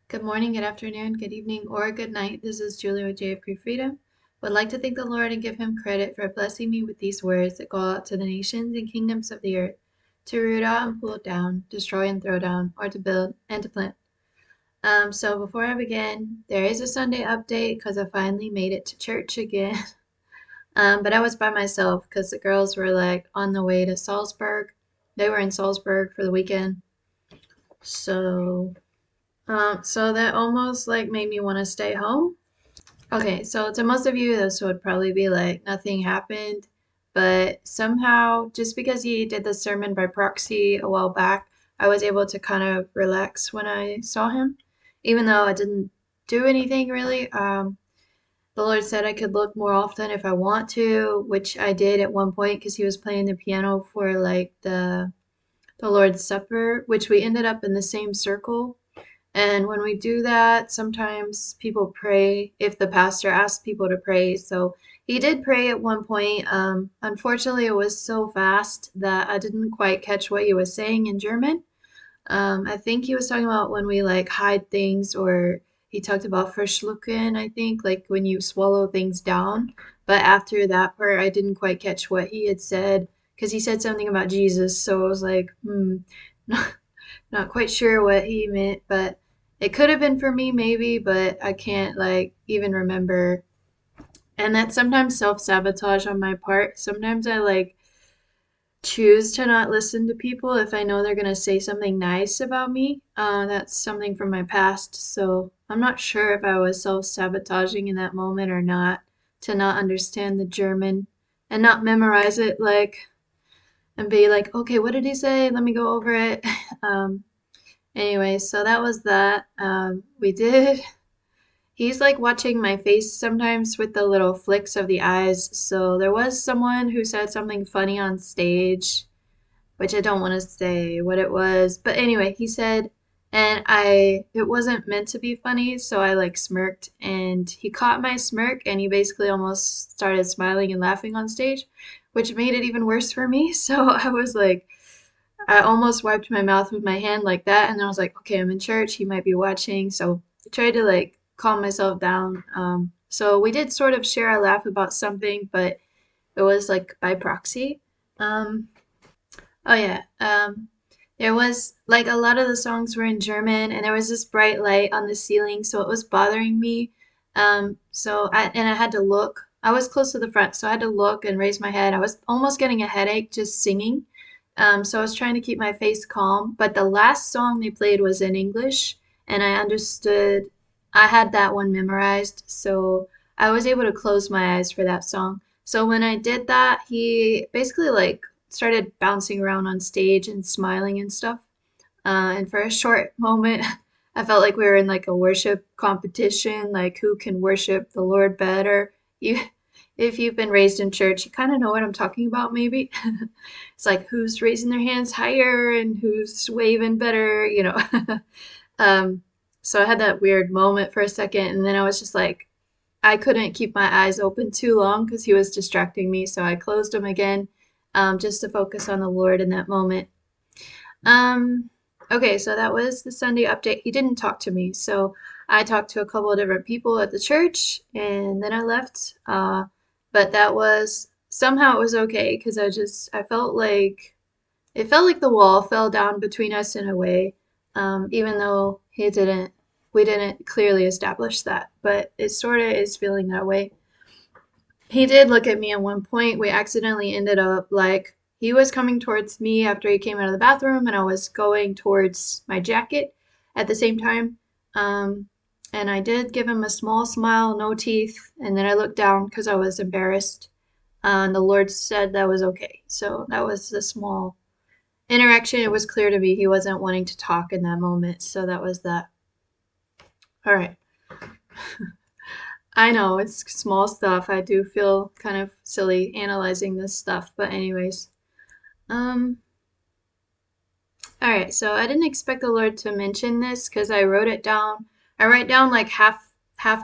Good morning, good afternoon, good evening, or good night. This is Julie with JFK Freedom. Would like to thank the Lord and give him credit for blessing me with these words that go out to the nations and kingdoms of the earth, to root out and pull down, destroy and throw down, or to build and to plant. So before I begin, there is a Sunday update because I finally made it to church again. But I was by myself because the girls were like on the way to Salzburg. They were in Salzburg for the weekend. So that almost like made me want to stay home. Okay, so to most of you, this would probably be like nothing happened, but somehow, just because he did the sermon by proxy a while back, I was able to kind of relax when I saw him, even though I didn't do anything really. The Lord said I could look more often if I want to, which I did at one point because he was playing the piano for like the Lord's Supper, which we ended up in the same circle. And when we do that, sometimes people pray if the pastor asks people to pray. So he did pray at one point. Unfortunately, it was so fast that I didn't quite catch what he was saying in German. I think he was talking about when we like hide things, or he talked about verschlucken, I think, like when you swallow things down. But after that part, I didn't quite catch what he had said because he said something about Jesus. So I was like, not quite sure what he meant, but it could have been for me maybe, but I can't like even remember. And that's sometimes self-sabotage on my part. Sometimes I like choose to not listen to people if I know they're going to say something nice about me. That's something from my past. So I'm not sure if I was self-sabotaging in that moment or not, to not understand the German and not memorize it like and be like, okay, what did he say? Let me go over it. Um, Anyway, so that was that. We did. He's like watching my face sometimes with the little flicks of the eyes. So there was someone who said something funny on stage, which I don't want to say what it was. But anyway, he said, and it wasn't meant to be funny, so I like smirked, and he caught my smirk, and he basically almost started smiling and laughing on stage, which made it even worse for me. So I was like, I almost wiped my mouth with my hand like that, and I was like, okay, I'm in church. He might be watching, so I tried to like calm myself down. So we did sort of share a laugh about something, but it was like by proxy. Um, oh yeah, there was like a lot of the songs were in German, and there was this bright light on the ceiling, so it was bothering me. I had to look. I was close to the front, so I had to look and raise my head. I was almost getting a headache just singing. So I was trying to keep my face calm. But the last song they played was in English, and I understood. I had that one memorized, so I was able to close my eyes for that song. So when I did that, he basically like started bouncing around on stage and smiling and stuff. And for a short moment, I felt like we were in like a worship competition, like who can worship the Lord better. You, if you've been raised in church, you kind of know what I'm talking about, maybe. It's like who's raising their hands higher and who's waving better, you know. um, so I had that weird moment for a second, and then I was just like, I couldn't keep my eyes open too long because he was distracting me, so I closed them again, just to focus on the Lord in that moment. Um, okay, so that was the Sunday update. He didn't talk to me, so I talked to a couple of different people at the church, and then I left. But that was somehow it was okay because I felt like it felt like the wall fell down between us in a way, even though we didn't clearly establish that, but it sort of is feeling that way. He did look at me at one point. We accidentally ended up like he was coming towards me after he came out of the bathroom, and I was going towards my jacket at the same time. Um, and I did give him a small smile, no teeth, and then I looked down because I was embarrassed. And the Lord said that was okay. So that was the small interaction. It was clear to me he wasn't wanting to talk in that moment. So that was that. All right. I know it's small stuff. I do feel kind of silly analyzing this stuff, but anyways. Um, all right, so I didn't expect the Lord to mention this because I wrote it down. I write down like half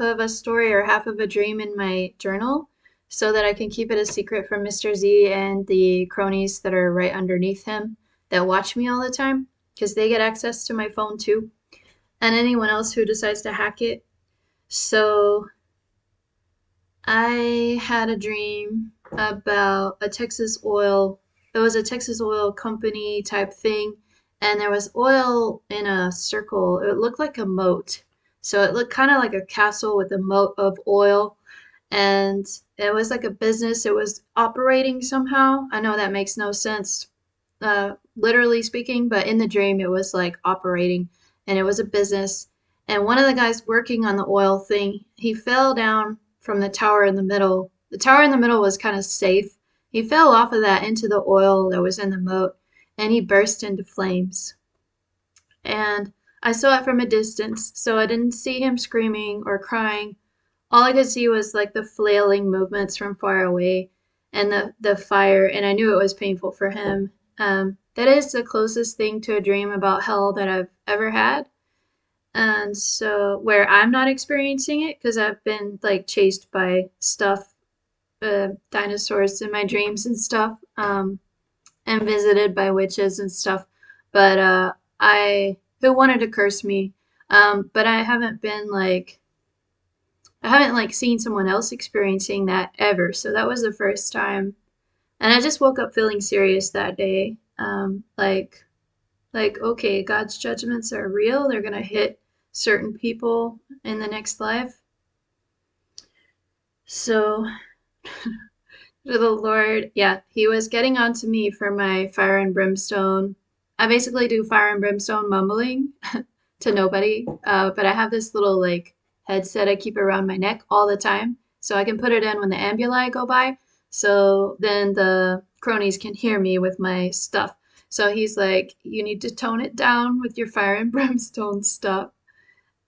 of a story or half of a dream in my journal so that I can keep it a secret from Mr. Z and the cronies that are right underneath him that watch me all the time because they get access to my phone too. and anyone else who decides to hack it. So I had a dream about a Texas oil. It was a Texas oil company type thing, and there was oil in a circle. It looked like a moat. So it looked kind of like a castle with a moat of oil, and it was like a business. It was operating somehow. I know that makes no sense, literally speaking, but in the dream, it was like operating, and it was a business. And one of the guys working on the oil thing, he fell down from the tower in the middle. The tower in the middle was kind of safe. He fell off of that into the oil that was in the moat, and he burst into flames. And I saw it from a distance, so I didn't see him screaming or crying. All I could see was like the flailing movements from far away and the fire, and I knew it was painful for him. That is the closest thing to a dream about hell that I've ever had. And so, where I'm not experiencing it, because I've been like chased by stuff, dinosaurs in my dreams and stuff, and visited by witches and stuff. But who wanted to curse me. But I haven't like seen someone else experiencing that ever. So that was the first time. And I just woke up feeling serious that day. Okay, God's judgments are real. They're gonna hit certain people in the next life. So to the Lord, yeah, he was getting on to me for my fire and brimstone. I basically do fire and brimstone mumbling to nobody, but I have this little like headset I keep around my neck all the time, so I can put it in when the ambuli go by, so then the cronies can hear me with my stuff. So he's like, "You need to tone it down with your fire and brimstone stuff,"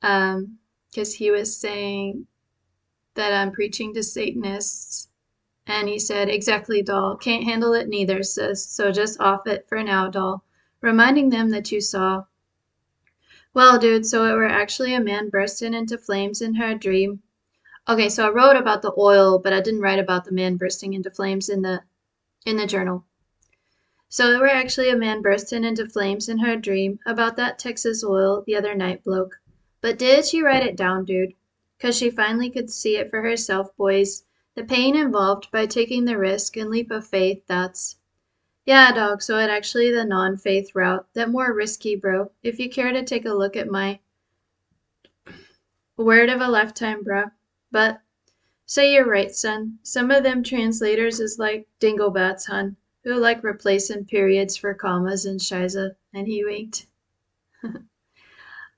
because he was saying that I'm preaching to Satanists. And he said, "Exactly, doll. Can't handle it neither, sis. So just off it for now, doll." Reminding them that you saw. Well, dude, so it were actually a man bursting into flames in her dream. Okay, so I wrote about the oil, but I didn't write about the man bursting into flames in the journal. So it were actually a man bursting into flames in her dream about that Texas oil the other night, bloke. But did she write it down, dude? 'Cause she finally could see it for herself, boys. The pain involved by taking the risk and leap of faith, that's... Yeah, dog, so it actually the non-faith route. That more risky, bro. If you care to take a look at my word of a lifetime, bruh. But, say you're right, son. Some of them translators is like dinglebats, hun, who like replacing periods for commas and shiza. And he winked.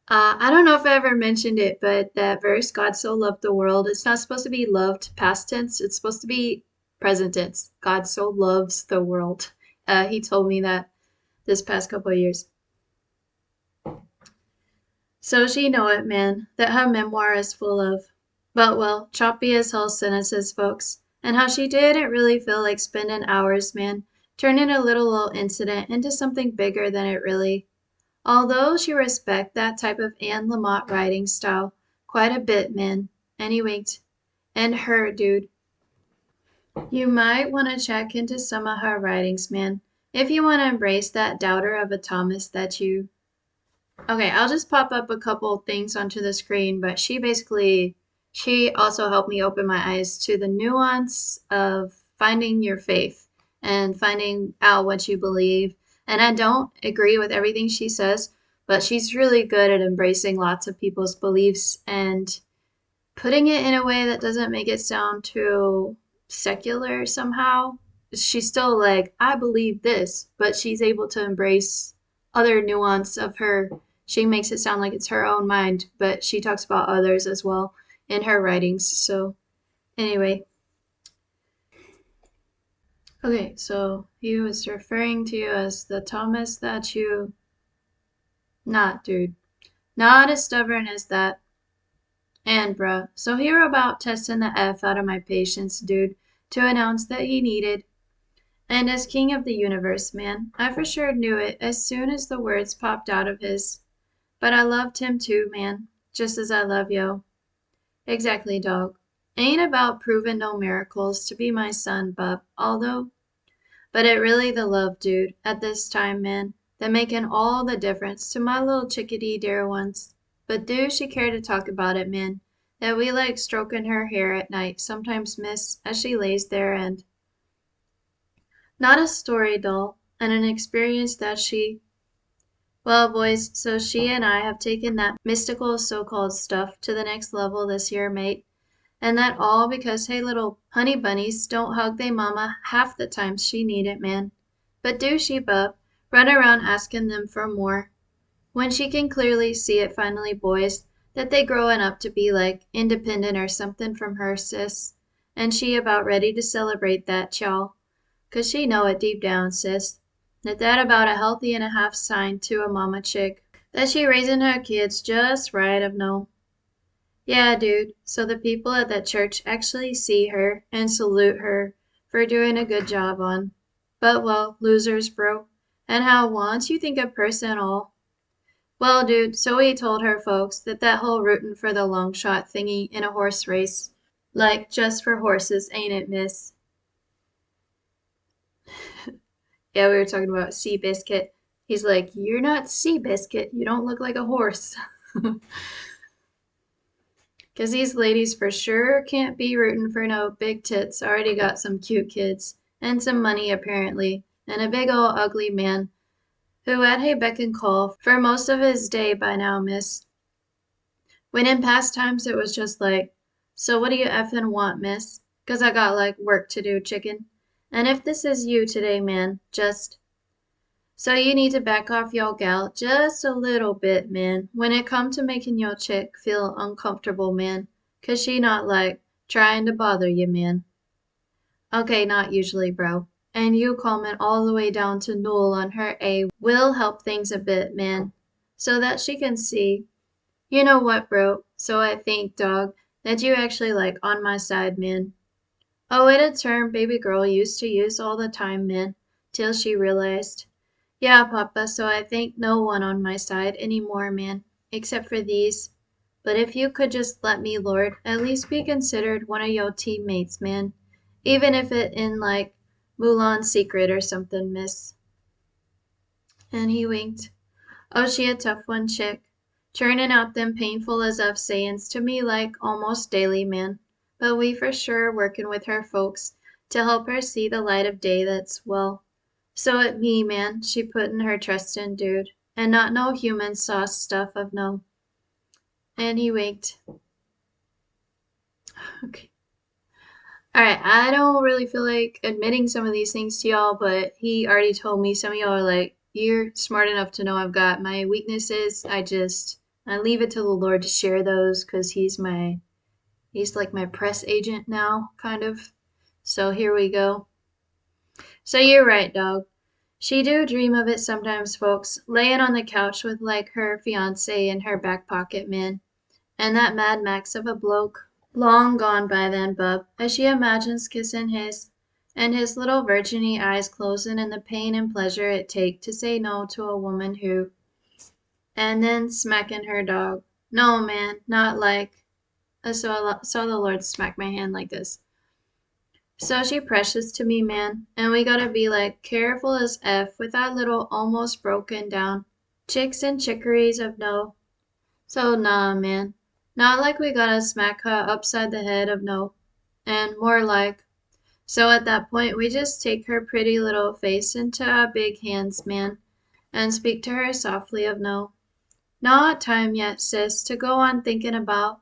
I don't know if I ever mentioned it, but that verse, God so loved the world, it's not supposed to be loved past tense. It's supposed to be present tense. God so loves the world. He told me that this past couple of years. So she know it, man, that her memoir is full of, but well, choppy as hell sentences, folks. And how she didn't really feel like spending hours, man, turning a little old incident into something bigger than it really. Although she respect that type of Anne Lamott writing style quite a bit, man. And he winked. And her, dude. You might want to check into some of her writings, man. If you want to embrace that doubter of a Thomas that you... Okay, I'll just pop up a couple things onto the screen, but she also helped me open my eyes to the nuance of finding your faith and finding out what you believe. And I don't agree with everything she says, but she's really good at embracing lots of people's beliefs and putting it in a way that doesn't make it sound too secular somehow. She's still like, I believe this, but she's able to embrace other nuance of her. She makes it sound like it's her own mind, but she talks about others as well in her writings. So, anyway. Okay, so he was referring to you as the Thomas that you... Not, dude. Not as stubborn as that. And bruh, so here about testing the F out of my patience, dude, to announce that he needed. And as king of the universe, man, I for sure knew it as soon as the words popped out of his. But I loved him too, man, just as I love yo. Exactly, dog. Ain't about proving no miracles to be my son, bub, although. But it really the love, dude, at this time, man, that making all the difference to my little chickadee dear ones. But do she care to talk about it, man? That we like stroking her hair at night, sometimes, miss, as she lays there and not a story doll, and an experience that she well, boys, so she and I have taken that mystical so-called stuff to the next level this year, mate. And that all because hey little honey bunnies don't hug they mama half the times she need it, man. But do she, bub, run around asking them for more, when she can clearly see it finally, boys, that they growing up to be like independent or something from her, sis. And she about ready to celebrate that, y'all. 'Cause she know it deep down, sis, that about a healthy and a half sign to a mama chick. That she raising her kids just right of no. Yeah, dude, so the people at that church actually see her and salute her for doing a good job on. But well, losers, bro. And how once you think a person all well, dude, so we told her folks that whole rootin' for the long shot thingy in a horse race, like just for horses, ain't it, miss? Yeah, we were talking about Seabiscuit. He's like, you're not Seabiscuit. You don't look like a horse. 'Cause these ladies for sure can't be rootin' for no big tits. Already got some cute kids. And some money, apparently. And a big ol' ugly man who at hey beck and call for most of his day by now, miss. When in past times it was just like, so what do you effin' want, miss? 'Cause I got like work to do, chicken. And if this is you today, man, just so you need to back off yo' gal just a little bit, man, when it come to making yo' chick feel uncomfortable, man, 'cause she not like trying to bother you, man. Okay, not usually, bro. And you calming all the way down to null on her A will help things a bit, man, so that she can see. You know what, bro? So I think, dog, that you actually like on my side, man. Oh, it a term baby girl used to use all the time, man, till she realized. Yeah, Papa, so I think no one on my side anymore, man, except for these. But if you could just let me, Lord, at least be considered one of your teammates, man. Even if it in, like, Mulan's Secret or something, miss. And he winked. Oh, she a tough one, chick. Churning out them painful as of sayin's to me like almost daily, man. But we for sure working with her folks to help her see the light of day that's, well, so it me, man, she puttin' her trust in, dude, and not no human sauce stuff of no. And he winked. Okay. Alright, I don't really feel like admitting some of these things to y'all, but he already told me some of y'all are like, you're smart enough to know I've got my weaknesses. I leave it to the Lord to share those because he's like my press agent now, kind of. So here we go. So you're right, dog. She do dream of it sometimes, folks, laying on the couch with like her fiance in her back pocket, man. And that Mad Max of a bloke, long gone by then, bub, as she imagines kissing his, and his little virginy eyes closing in the pain and pleasure it take to say no to a woman who, and then smacking her dog. No, man, not like, so the Lord smacked my hand like this. So she precious to me, man, and we gotta be like careful as F with that little almost broken down chicks and chickeries of no. So nah, man, not like we gotta smack her upside the head of no, and more like. So at that point we just take her pretty little face into our big hands, man, and speak to her softly of no. Not time yet, sis, to go on thinking about,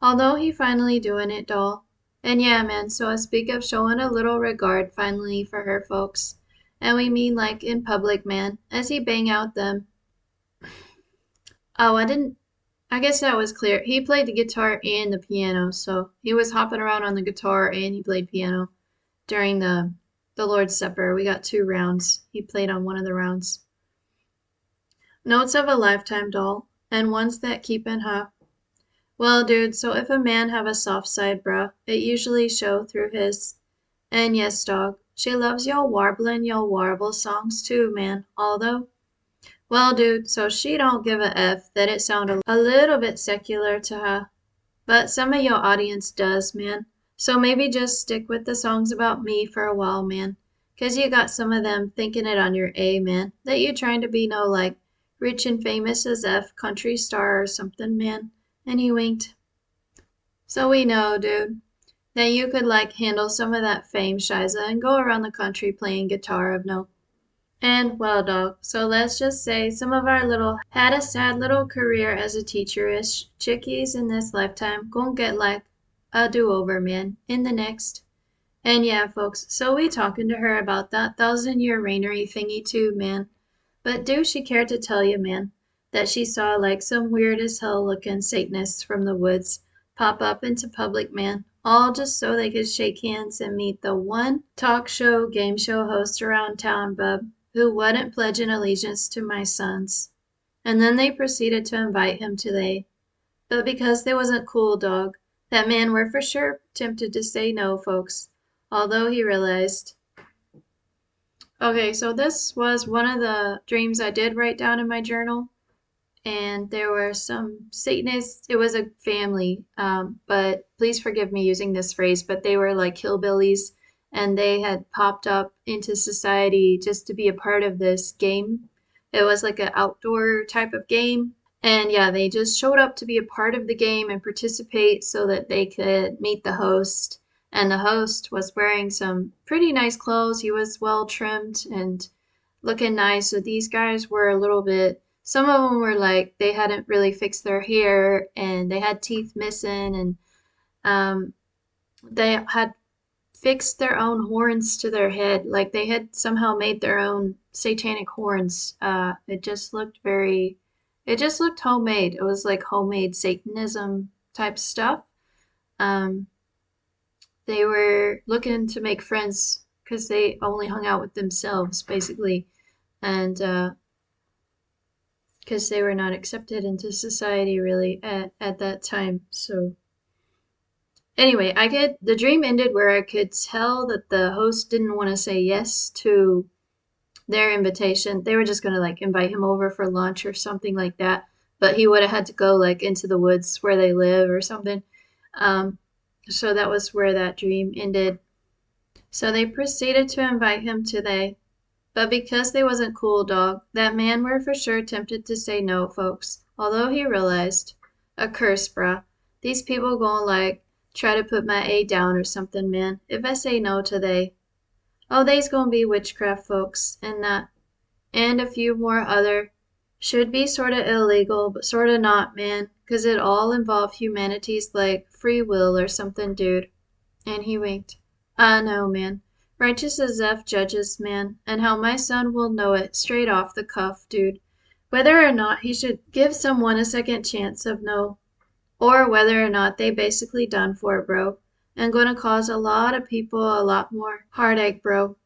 although he finally doing it, doll. And yeah, man, so I speak of showing a little regard finally for her folks. And we mean like in public, man, as he bang out them. Oh, I guess that was clear. He played the guitar and the piano, so he was hopping around on the guitar and he played piano during the Lord's Supper. We got 2 rounds. He played on one of the rounds. Notes of a lifetime, doll, and ones that keep in her. Well, dude, so if a man have a soft side, bruh, it usually show through his. And yes, dog, she loves y'all warbling y'all warble songs too, man, although. Well, dude, so she don't give a F that it sounded a little bit secular to her. But some of your audience does, man. So maybe just stick with the songs about me for a while, man. 'Cause you got some of them thinking it on your A, man, that you trying to be no, like, rich and famous as F, country star or something, man. And he winked. So we know, dude, that you could like handle some of that fame, Shiza, and go around the country playing guitar of no. And well, dog, so let's just say some of our little had a sad little career as a teacher-ish chickies in this lifetime gon' get like a do-over, man, in the next. And yeah, folks, so we talking to her about that 1,000-year reignary thingy too, man. But do she care to tell you, man, that she saw like some weird as hell looking Satanists from the woods pop up into public, man, all just so they could shake hands and meet the one talk show, game show host around town, bub, who wouldn't pledge an allegiance to my sons. And then they proceeded to invite him to they. But because they wasn't cool, dog, that man were for sure tempted to say no, folks, although he realized. Okay, so this was one of the dreams I did write down in my journal, and there were some Satanists. It was a family, but please forgive me using this phrase, but they were like hillbillies, and they had popped up into society just to be a part of this game. It was like an outdoor type of game. And yeah, they just showed up to be a part of the game and participate so that they could meet the host. And the host was wearing some pretty nice clothes. He was well trimmed and looking nice. So these guys were a little bit, some of them were like they hadn't really fixed their hair and they had teeth missing, and they had fixed their own horns to their head. Like they had somehow made their own satanic horns. It just looked homemade. It was like homemade Satanism type stuff. Um, they were looking to make friends because they only hung out with themselves, basically. And because they were not accepted into society really at that time. So anyway, the dream ended where I could tell that the host didn't want to say yes to their invitation. They were just gonna like invite him over for lunch or something like that, but he would have had to go like into the woods where they live or something. Um, so that was where that dream ended. So they proceeded to invite him to they, but because they wasn't cool, dog, that man were for sure tempted to say no, folks. Although he realized, a curse, bruh. These people gon' like try to put my A down or something, man. If I say no to they. Oh, they's gonna be witchcraft, folks, and that, and a few more other. Should be sorta illegal, but sorta not, man, 'cause it all involve humanity's like free will or something, dude. And he winked. I know, man. Righteous as F judges, man, and how my son will know it straight off the cuff, dude. Whether or not he should give someone a second chance of no, or whether or not they basically done for it, bro, and gonna cause a lot of people a lot more heartache, bro.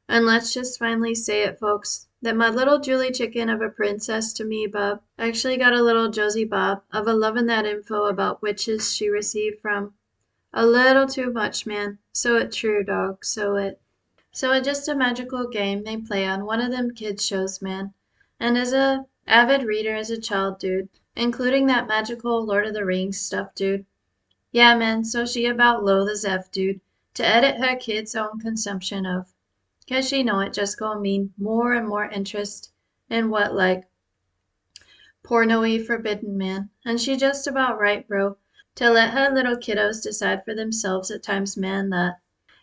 And let's just finally say it, folks, that my little Julie chicken of a princess to me, bub, actually got a little Josie Bob of a loving that info about witches she received from. A little too much, man. So it true, dog. So it just a magical game they play on one of them kids shows, man. And as a avid reader as a child, dude, including that magical Lord of the Rings stuff, dude. Yeah, man, so she about loathe as F, dude, to edit her kid's own consumption of. 'Cause she know it just gonna mean more and more interest in what like porno-y forbidden, man. And she just about right, bro, to let her little kiddos decide for themselves at times, man, that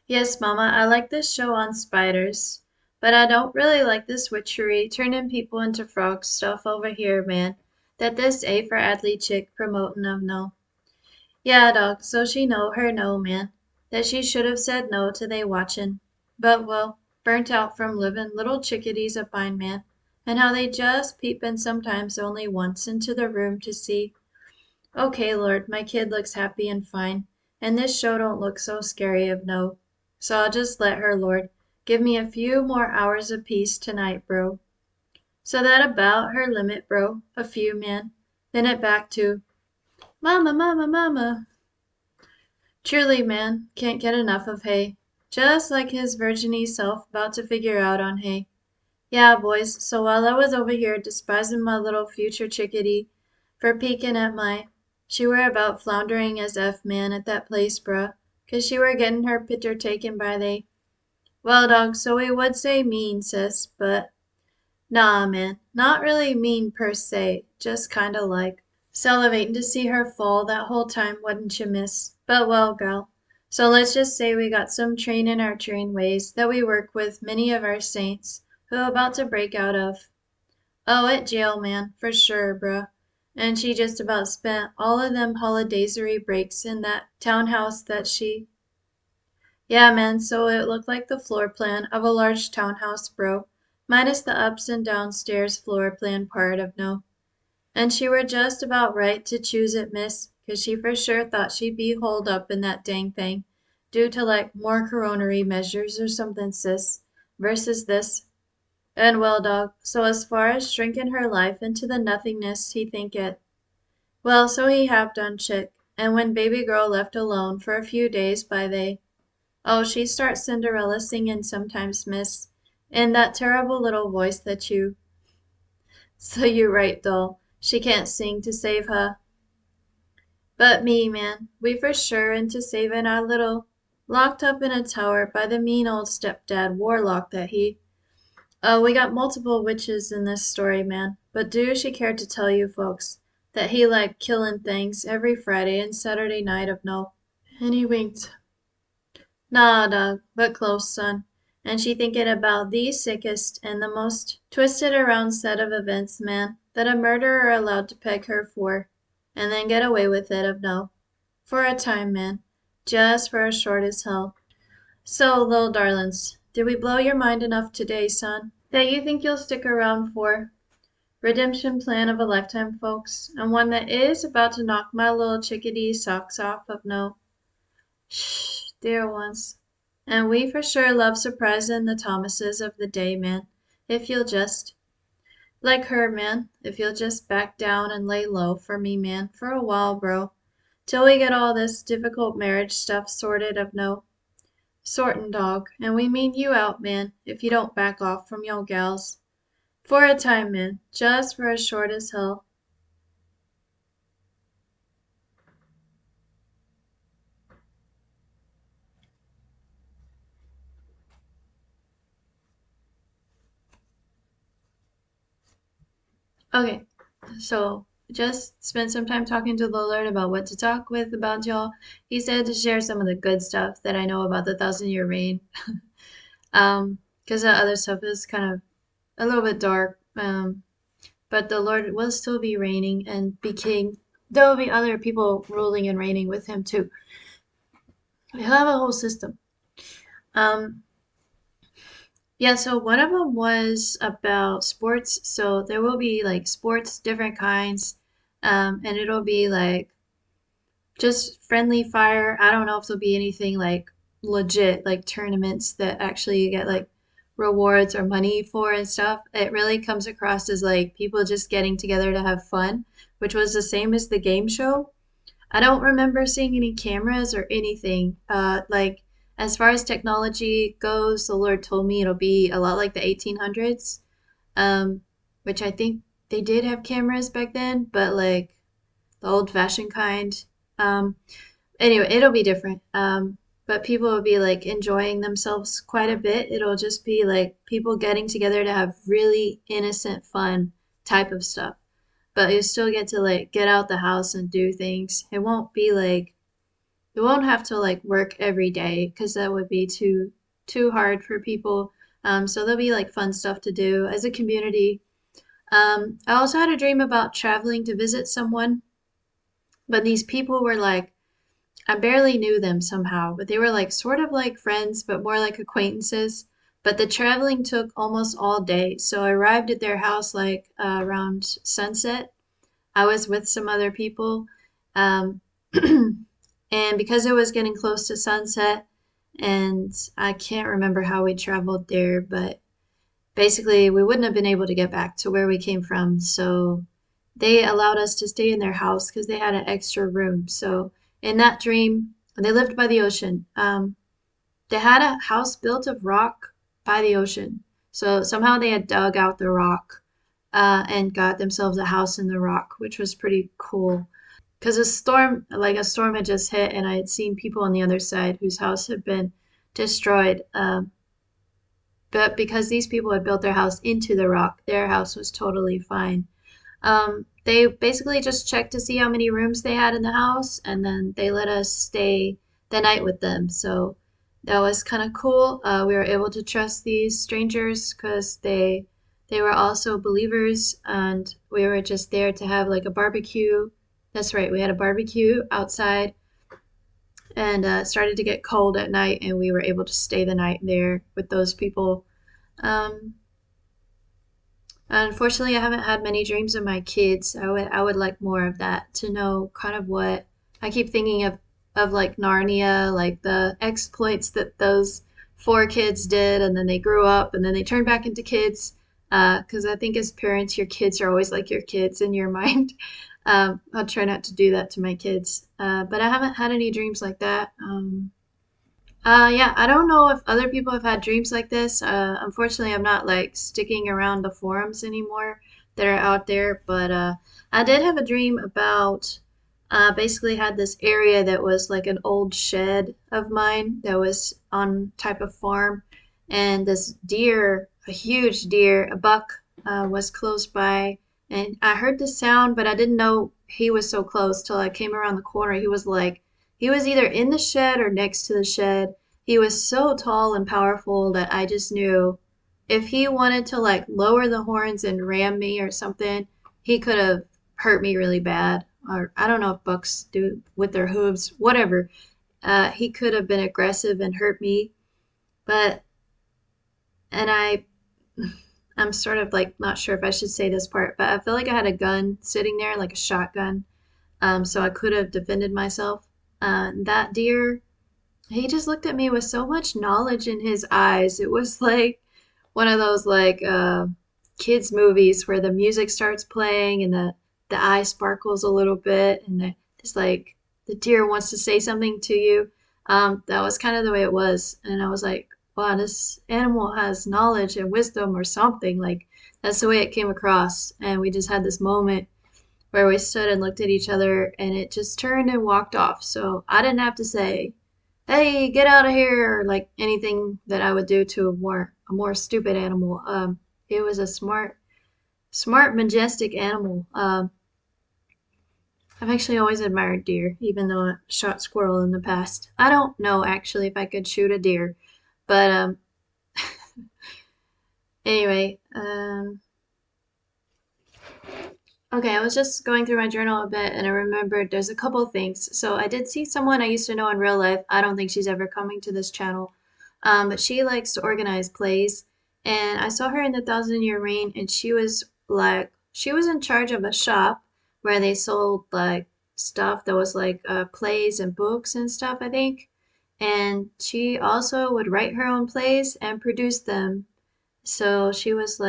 yes, mama, I like this show on spiders, but I don't really like this witchery turning people into frogs stuff over here, man, that this A for Adley chick promoting of no. Yeah, dog, so she know her no, man, that she should have said no to they watchin'. But, well, burnt out from livin' little chickadees of mine, man, and how they just peepin' sometimes only once into the room to see. Okay, Lord, my kid looks happy and fine, and this show don't look so scary of no. So I'll just let her, Lord, give me a few more hours of peace tonight, bro. So that about her limit, bro, a few, man. Then it back to, Mama, Mama, Mama. Truly, man, can't get enough of hay. Just like his virginy self about to figure out on hay. Yeah, boys, so while I was over here despising my little future chickadee for peeking at she were about floundering as F man at that place, bruh, 'cause she were getting her picter taken by they. Well, dog, so we would say mean, sis, but Nah, man, not really mean per se, just kinda like salivating to see her fall that whole time, wouldn't you, miss? But well, gal. So let's just say we got some train in our train ways that we work with many of our saints who are about to break out of. Oh, at jail, man, for sure, bruh. And she just about spent all of them holidaysery breaks in that townhouse that she. Yeah, man, so it looked like the floor plan of a large townhouse, bro, minus the ups and downstairs floor plan part of no. And she were just about right to choose it, miss, 'cause she for sure thought she'd be holed up in that dang thing, due to like more coronary measures or something, sis, versus this. And well, dog, so as far as shrinking her life into the nothingness he think it. Well, so he have done, chick. And when baby girl left alone for a few days by they. Oh, she starts Cinderella singing sometimes, miss, in that terrible little voice that you. So you right, doll. She can't sing to save her. But me, man, we for sure into saving our little, locked up in a tower by the mean old stepdad warlock that he. Oh, we got multiple witches in this story, man. But do she care to tell you folks that he like killing things every Friday and Saturday night of no? And he winked. Nah, dog, but close, son. And she thinking about the sickest and the most twisted around set of events, man, that a murderer allowed to peg her for, and then get away with it of no. For a time, man. Just for as short as hell. So, little darlings, did we blow your mind enough today, son, that you think you'll stick around for? Redemption plan of a lifetime, folks, and one that is about to knock my little chickadee socks off of no. Shh, dear ones. And we for sure love surprising the Thomases of the day, man. If you'll just, like her, man, if you'll just back down and lay low for me, man, for a while, bro, till we get all this difficult marriage stuff sorted of no. Sortin', dog, and we mean you out, man, if you don't back off from yo' gals. For a time, man, just for as short as hell. Okay, so just spent some time talking to the Lord about what to talk with about y'all. He said to share some of the good stuff that I know about the thousand year reign. Because the other stuff is kind of a little bit dark. But the Lord will still be reigning and be king. There will be other people ruling and reigning with him too. He'll have a whole system. Um, Yeah, so one of them was about sports. So there will be like sports, different kinds, and it'll be like just friendly fire. I don't know if there'll be anything like legit, like tournaments that actually you get like rewards or money for and stuff. It really comes across as like people just getting together to have fun, which was the same as the game show. I don't remember seeing any cameras or anything. Like as far as technology goes, the Lord told me it'll be a lot like the 1800s, um, which I think they did have cameras back then, but like the old-fashioned kind. Um, anyway, it'll be different. But people will be like enjoying themselves quite a bit. It'll just be like people getting together to have really innocent fun type of stuff, but you still get to like get out the house and do things. It won't be like you won't have to like work every day because that would be too hard for people. So there'll be like fun stuff to do as a community. I also had a dream about traveling to visit someone, but these people were like I barely knew them somehow, but they were like sort of like friends, but more like acquaintances. But the traveling took almost all day, so I arrived at their house like around sunset. I was with some other people. Um, and because it was getting close to sunset, and I can't remember how we traveled there, but basically we wouldn't have been able to get back to where we came from. So they allowed us to stay in their house because they had an extra room. So in that dream, they lived by the ocean. They had a house built of rock by the ocean. So somehow they had dug out the rock and got themselves a house in the rock, which was pretty cool. Because a storm had just hit, and I had seen people on the other side whose house had been destroyed. but because these people had built their house into the rock, their house was totally fine. They basically just checked to see how many rooms they had in the house, and then they let us stay the night with them. So that was kind of cool. We were able to trust these strangers because they were also believers, and we were just there to have like a barbecue. That's right, we had a barbecue outside, and it started to get cold at night, and we were able to stay the night there with those people. Um, Unfortunately, I haven't had many dreams of my kids. I would like more of that to know kind of what I keep thinking of like Narnia, like the exploits that those four kids did, and then they grew up, and then they turned back into kids. Because I think as parents, your kids are always like your kids in your mind. I'll try not to do that to my kids, but I haven't had any dreams like that. Yeah, I don't know if other people have had dreams like this. Unfortunately, I'm not like sticking around the forums anymore that are out there, but I did have a dream about basically had this area that was like an old shed of mine that was on type of farm, and this deer, a huge deer, a buck, was close by, and I heard the sound, but I didn't know he was so close till I came around the corner. He was either in the shed or next to the shed. He was so tall and powerful that I just knew if he wanted to like lower the horns and ram me or something, he could have hurt me really bad. Or I don't know if bucks do with their hooves, whatever. He could have been aggressive and hurt me, but and I'm sort of like not sure if I should say this part, but I feel like I had a gun sitting there, like a shotgun, so I could have defended myself. That deer, he just looked at me with so much knowledge in his eyes. It was like one of those like kids movies where the music starts playing and the eye sparkles a little bit and it's like the deer wants to say something to you. That was kind of the way it was, and I was like, wow, this animal has knowledge and wisdom or something. Like that's the way it came across, and we just had this moment where we stood and looked at each other, and it just turned and walked off. So I didn't have to say, "Hey, get out of here," or like anything that I would do to a more stupid animal. It was a smart, majestic animal. I've actually always admired deer, even though I shot squirrel in the past. I don't know actually if I could shoot a deer, but anyway, okay, I was just going through my journal a bit and I remembered there's a couple of things. So I did see someone I used to know in real life. I don't think she's ever coming to this channel, but she likes to organize plays. And I saw her in the Thousand Year Reign, and she was in charge of a shop where they sold like stuff that was like plays and books and stuff, I think. And she also would write her own plays and produce them. So she was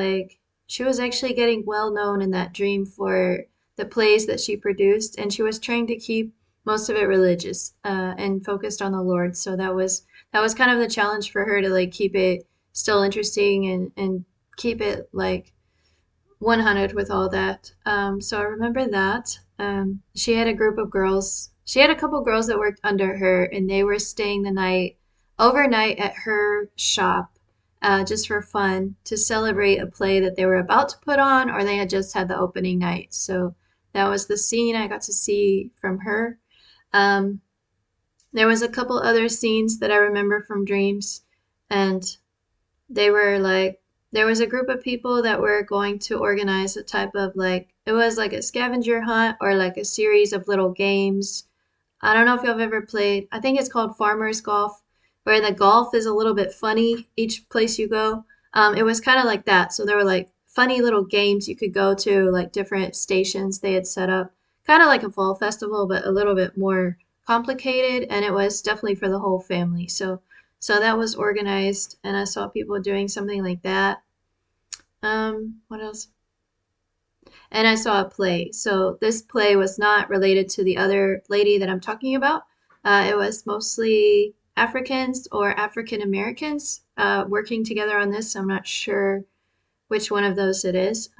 actually getting well known in that dream for the plays that she produced, and she was trying to keep most of it religious and focused on the Lord. So that was kind of the challenge for her to like keep it still interesting and keep it like 100 with all that. So I remember that. She had a group of girls. She had a couple girls that worked under her, and they were staying the night overnight at her shop just for fun to celebrate a play that they were about to put on, or they had just had the opening night. So that was the scene I got to see from her. Um, there was a couple other scenes that I remember from dreams, and they were like there was a group of people that were going to organize a type of like it was like a scavenger hunt or like a series of little games. I don't know if you've ever played. I think it's called Farmers Golf, where the golf is a little bit funny each place you go. It was kind of like that. So there were like funny little games you could go to, like different stations they had set up, kind of like a fall festival, but a little bit more complicated. And it was definitely for the whole family. So that was organized, and I saw people doing something like that. What else? And I saw a play. So this play was not related to the other lady that I'm talking about. It was mostly Africans or African Americans working together on this. I'm not sure which one of those it is.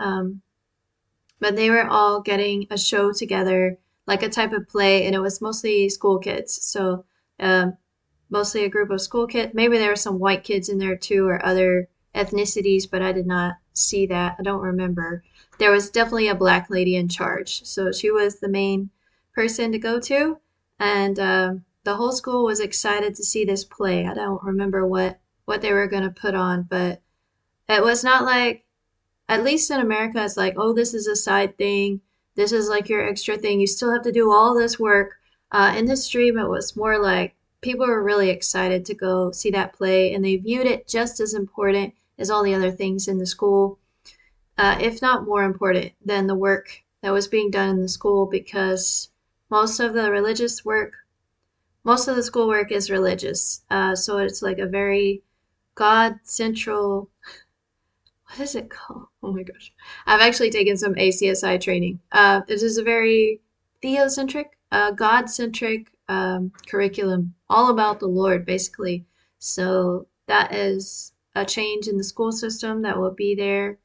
But they were all getting a show together, like a type of play, and it was mostly school kids. So mostly a group of school kids. Maybe there were some white kids in there too, or other ethnicities, but I did not see that. I don't remember. There was definitely a black lady in charge, so she was the main person to go to, and the whole school was excited to see this play. I don't remember what they were going to put on, but it was not like, at least in America, it's like, oh, this is a side thing. This is like your extra thing. You still have to do all this work. In this dream, it was more like people were really excited to go see that play, and they viewed it just as important as all the other things in the school, if not more important than the work that was being done in the school, because most of the religious work, most of the school work is religious. So it's like a very God central, what is it called? Oh my gosh. I've actually taken some ACSI training. This is a very theocentric, God-centric curriculum, all about the Lord, basically. So that is a change in the school system that will be there.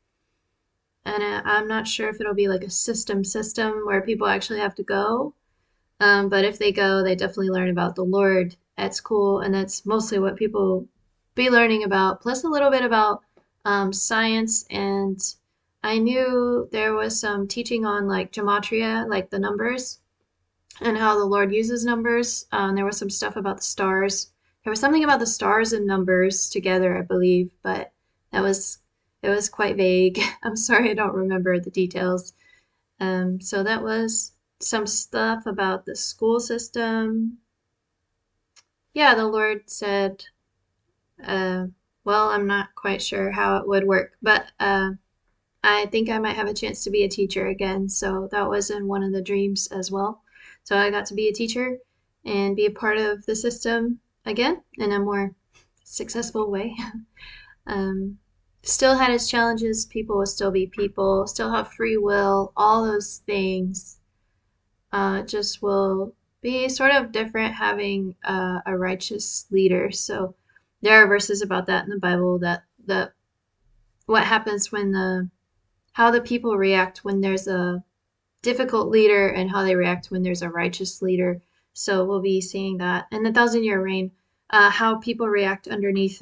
And I'm not sure if it'll be like a system where people actually have to go. But if they go, they definitely learn about the Lord at school, and that's mostly what people be learning about, plus a little bit about science. And I knew there was some teaching on like gematria, like the numbers, and how the Lord uses numbers. There was some stuff about the stars. There was something about the stars and numbers together, I believe, but that was it was quite vague. I'm sorry, I don't remember the details. So that was some stuff about the school system. Yeah, the Lord said, uh, well, I'm not quite sure how it would work, but I think I might have a chance to be a teacher again. So that was in one of the dreams as well. So I got to be a teacher and be a part of the system again in a more successful way. Um, Still had its challenges. People will still be people, still have free will, all those things. Just will be sort of different having a righteous leader. So there are verses about that in the Bible, that what happens when how the people react when there's a difficult leader, and how they react when there's a righteous leader. So we'll be seeing that in the 1,000-year reign, how people react underneath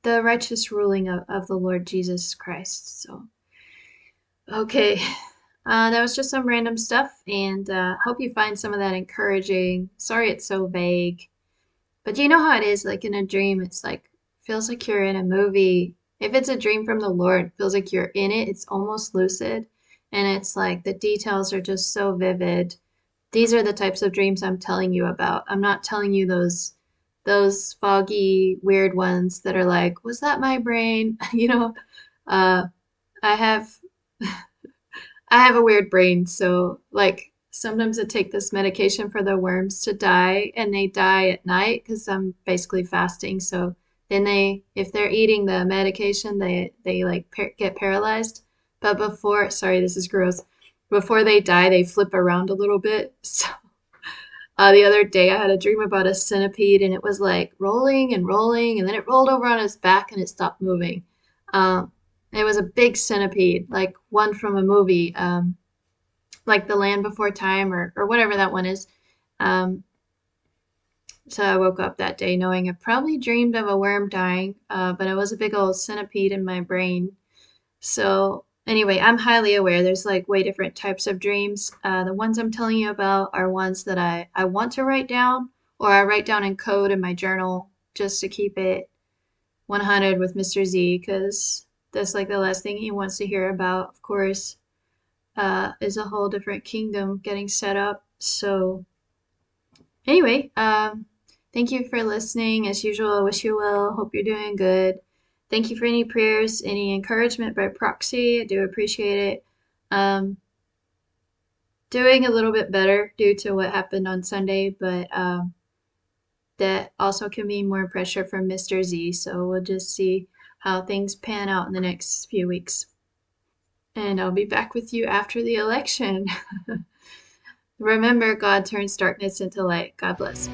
the righteous ruling of the Lord Jesus Christ. So, okay. That was just some random stuff, and hope you find some of that encouraging. Sorry it's so vague, but you know how it is, like in a dream, it's like, feels like you're in a movie. If it's a dream from the Lord, it feels like you're in it. It's almost lucid, and it's like the details are just so vivid. These are the types of dreams I'm telling you about. I'm not telling you those foggy, weird ones that are like, was that my brain? Uh, I have I have a weird brain, so like sometimes I take this medication for the worms to die, and they die at night because I'm basically fasting. So then if they're eating the medication, they like get paralyzed. But before, sorry, this is gross. Before they die, they flip around a little bit. So the other day I had a dream about a centipede, and it was like rolling and rolling, and then it rolled over on its back and it stopped moving. Um, it was a big centipede, like one from a movie. Like The Land Before Time, or whatever that one is. Um, so I woke up that day knowing I probably dreamed of a worm dying, but it was a big old centipede in my brain. So anyway, I'm highly aware there's like way different types of dreams. The ones I'm telling you about are ones that I want to write down, or I write down in code in my journal just to keep it 100 with Mr. Z, because that's like the last thing he wants to hear about, of course. Is a whole different kingdom getting set up. So anyway, thank you for listening. As usual, I wish you well. Hope you're doing good. Thank you for any prayers, any encouragement by proxy. I do appreciate it. Um, Doing a little bit better due to what happened on Sunday, but that also can mean more pressure from Mr. Z. So we'll just see how things pan out in the next few weeks. And I'll be back with you after the election. Remember, God turns darkness into light. God bless.